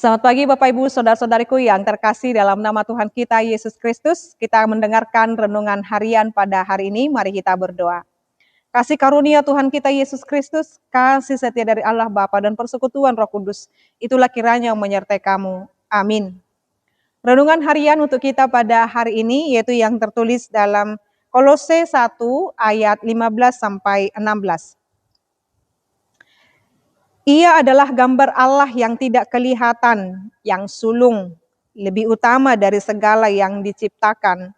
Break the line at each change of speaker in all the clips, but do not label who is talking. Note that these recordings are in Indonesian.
Selamat pagi Bapak Ibu, Saudara-saudariku yang terkasih dalam nama Tuhan kita Yesus Kristus. Kita mendengarkan renungan harian pada hari ini, mari kita berdoa. Kasih karunia Tuhan kita Yesus Kristus, kasih setia dari Allah Bapa dan persekutuan Roh Kudus, itulah kiranya yang menyertai kamu. Amin. Renungan harian untuk kita pada hari ini yaitu yang tertulis dalam Kolose 1 ayat 15 sampai 16. Ia adalah gambar Allah yang tidak kelihatan, yang sulung, lebih utama dari segala yang diciptakan.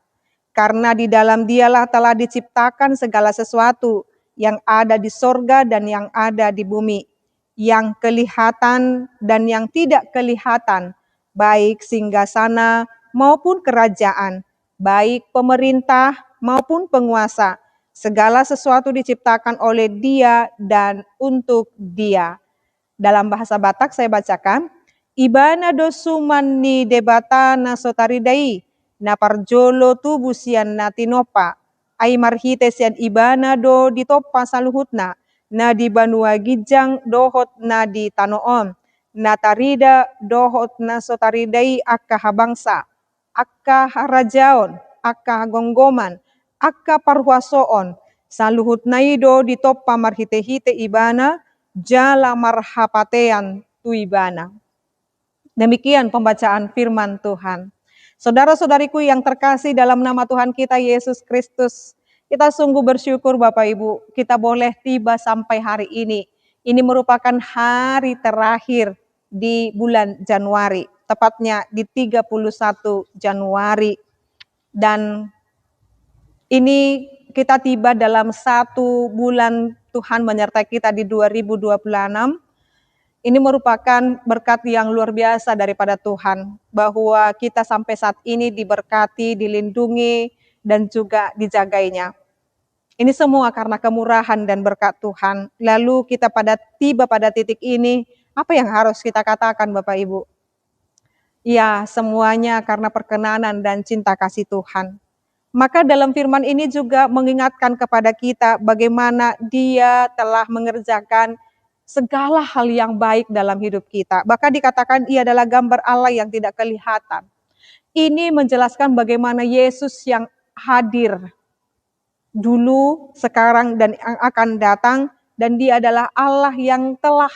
Karena di dalam Dialah telah diciptakan segala sesuatu yang ada di sorga dan yang ada di bumi, yang kelihatan dan yang tidak kelihatan, baik singgasana maupun kerajaan, baik pemerintah maupun penguasa. Segala sesuatu diciptakan oleh Dia dan untuk Dia. Dalam bahasa Batak saya bacakan, Ibana dosuman ni debata na sotaridai, na parjolo tu busian na tinopa, ay marhite sian ibana do ditopa saluhutna, na di banua gijang dohot na di tanoon, na tarida dohot na sotaridai akka habangsa, akka harajaon, akka gonggoman, akka parhuasoon, saluhut naido ditopa marhite-hite ibana, jala marhapatean tuibana. Demikian pembacaan firman Tuhan. Saudara-saudariku yang terkasih dalam nama Tuhan kita Yesus Kristus, kita sungguh bersyukur Bapak Ibu, kita boleh tiba sampai hari ini. Ini merupakan hari terakhir di bulan Januari, tepatnya di 31 Januari. Dan ini kita tiba dalam 1 bulan Tuhan menyertai kita di 2026. Ini merupakan berkat yang luar biasa daripada Tuhan, bahwa kita sampai saat ini diberkati, dilindungi, dan juga dijagainya. Ini semua karena kemurahan dan berkat Tuhan. Lalu kita tiba pada titik ini, apa yang harus kita katakan Bapak Ibu? Ya, semuanya karena perkenanan dan cinta kasih Tuhan. Maka dalam firman ini juga mengingatkan kepada kita bagaimana Dia telah mengerjakan segala hal yang baik dalam hidup kita. Bahkan dikatakan Ia adalah gambar Allah yang tidak kelihatan. Ini menjelaskan bagaimana Yesus yang hadir dulu, sekarang, dan yang akan datang. Dan Dia adalah Allah yang telah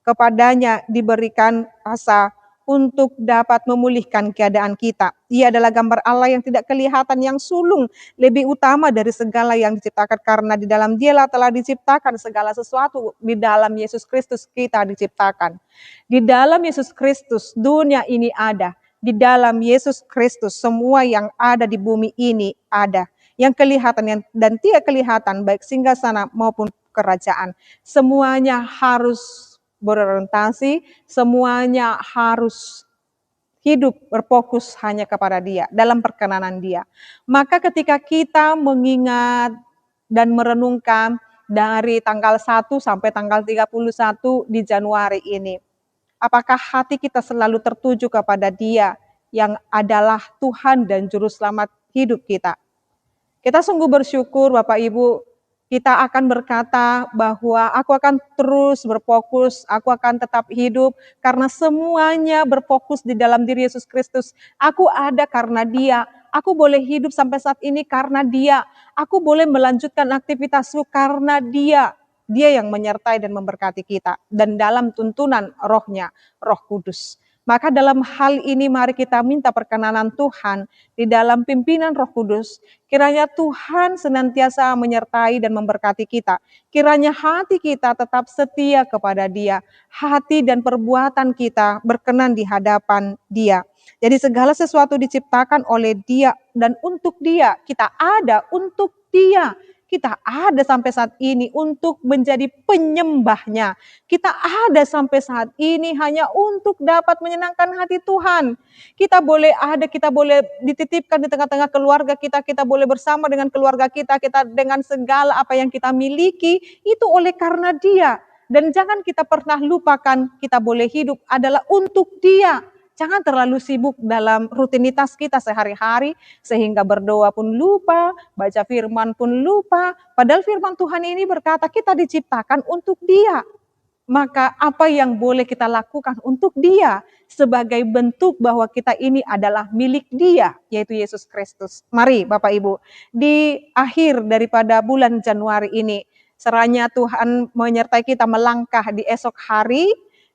kepadanya diberikan asa untuk dapat memulihkan keadaan kita. Ia adalah gambar Allah yang tidak kelihatan, yang sulung, lebih utama dari segala yang diciptakan, karena di dalam Dialah telah diciptakan segala sesuatu. Di dalam Yesus Kristus kita diciptakan. Di dalam Yesus Kristus dunia ini ada. Di dalam Yesus Kristus semua yang ada di bumi ini ada. Yang kelihatan dan tidak kelihatan, baik singgasana maupun kerajaan. Semuanya harus berorientasi, semuanya harus hidup berfokus hanya kepada Dia, dalam perkenanan Dia. Maka ketika kita mengingat dan merenungkan dari tanggal 1 sampai tanggal 31 di Januari ini, apakah hati kita selalu tertuju kepada Dia yang adalah Tuhan dan Juru Selamat hidup kita? Kita sungguh bersyukur Bapak Ibu, kita akan berkata bahwa aku akan terus berfokus, aku akan tetap hidup karena semuanya berfokus di dalam diri Yesus Kristus. Aku ada karena Dia, aku boleh hidup sampai saat ini karena Dia, aku boleh melanjutkan aktivitasku karena Dia. Dia yang menyertai dan memberkati kita, dan dalam tuntunan Roh-Nya, Roh Kudus. Maka dalam hal ini mari kita minta perkenanan Tuhan di dalam pimpinan Roh Kudus. Kiranya Tuhan senantiasa menyertai dan memberkati kita. Kiranya hati kita tetap setia kepada Dia. Hati dan perbuatan kita berkenan di hadapan Dia. Jadi segala sesuatu diciptakan oleh Dia dan untuk Dia. Kita ada untuk Dia. Kita ada sampai saat ini untuk menjadi penyembahnya. Kita ada sampai saat ini hanya untuk dapat menyenangkan hati Tuhan. Kita boleh ada, kita boleh dititipkan di tengah-tengah keluarga kita, kita boleh bersama dengan keluarga kita, kita dengan segala apa yang kita miliki, itu oleh karena Dia. Dan jangan kita pernah lupakan, kita boleh hidup adalah untuk Dia. Jangan terlalu sibuk dalam rutinitas kita sehari-hari, sehingga berdoa pun lupa, baca firman pun lupa. Padahal firman Tuhan ini berkata kita diciptakan untuk Dia. maka apa yang boleh kita lakukan untuk Dia sebagai bentuk bahwa kita ini adalah milik Dia, yaitu Yesus Kristus. Mari Bapak Ibu, di akhir daripada bulan Januari ini, serahnya Tuhan menyertai kita melangkah di esok hari,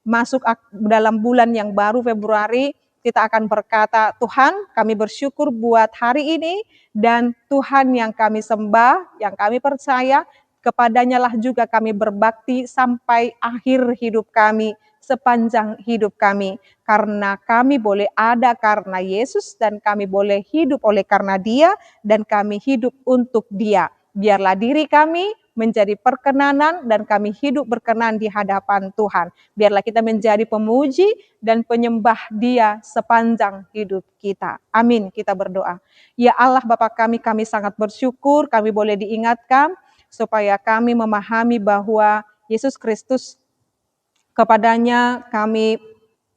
masuk dalam bulan yang baru Februari, kita akan berkata, Tuhan kami bersyukur buat hari ini, dan Tuhan yang kami sembah, yang kami percaya, kepadanya lah juga kami berbakti sampai akhir hidup kami, sepanjang hidup kami. Karena kami boleh ada karena Yesus, dan kami boleh hidup oleh karena Dia, dan kami hidup untuk Dia. Biarlah diri kami menjadi perkenanan dan kami hidup berkenan di hadapan Tuhan. Biarlah kita menjadi pemuji dan penyembah Dia sepanjang hidup kita. Amin, kita berdoa. Ya Allah Bapa kami sangat bersyukur kami boleh diingatkan supaya kami memahami bahwa Yesus Kristus, kepadanya kami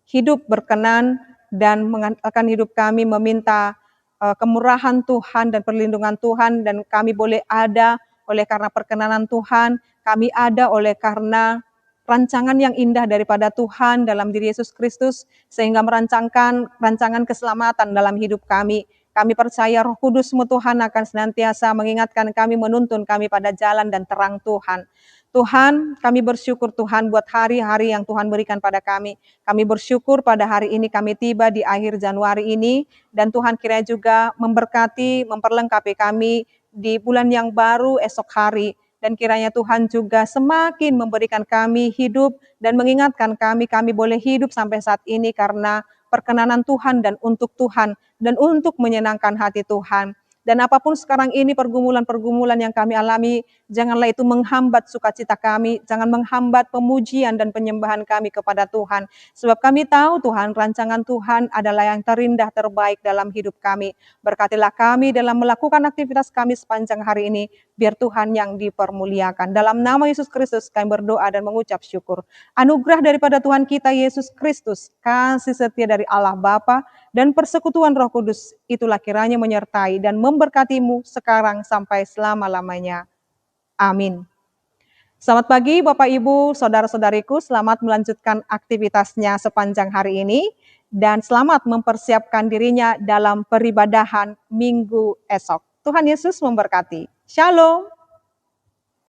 hidup berkenan dan mengandalkan hidup kami meminta kemurahan Tuhan dan perlindungan Tuhan, dan kami boleh ada oleh karena perkenanan Tuhan, kami ada oleh karena rancangan yang indah daripada Tuhan dalam diri Yesus Kristus, sehingga merancangkan rancangan keselamatan dalam hidup kami. Kami percaya Roh Kudus-Mu Tuhan akan senantiasa mengingatkan kami, menuntun kami pada jalan dan terang Tuhan. Tuhan, kami bersyukur Tuhan buat hari-hari yang Tuhan berikan pada kami. Kami bersyukur pada hari ini kami tiba di akhir Januari ini, dan Tuhan kiranya juga memberkati, memperlengkapi kami di bulan yang baru esok hari. Dan kiranya Tuhan juga semakin memberikan kami hidup dan mengingatkan kami boleh hidup sampai saat ini karena perkenanan Tuhan dan untuk Tuhan dan untuk menyenangkan hati Tuhan. Dan apapun sekarang ini pergumulan-pergumulan yang kami alami, janganlah itu menghambat sukacita kami, jangan menghambat pemujian dan penyembahan kami kepada Tuhan. Sebab kami tahu Tuhan, rancangan Tuhan adalah yang terindah terbaik dalam hidup kami. Berkatilah kami dalam melakukan aktivitas kami sepanjang hari ini, biar Tuhan yang dipermuliakan. Dalam nama Yesus Kristus kami berdoa dan mengucap syukur. Anugerah daripada Tuhan kita Yesus Kristus, kasih setia dari Allah Bapa, dan persekutuan Roh Kudus, itulah kiranya menyertai dan memberkatimu sekarang sampai selama-lamanya. Amin. Selamat pagi Bapak Ibu, saudara-saudariku, selamat melanjutkan aktivitasnya sepanjang hari ini, dan selamat mempersiapkan dirinya dalam peribadahan minggu esok. Tuhan Yesus memberkati. Shalom.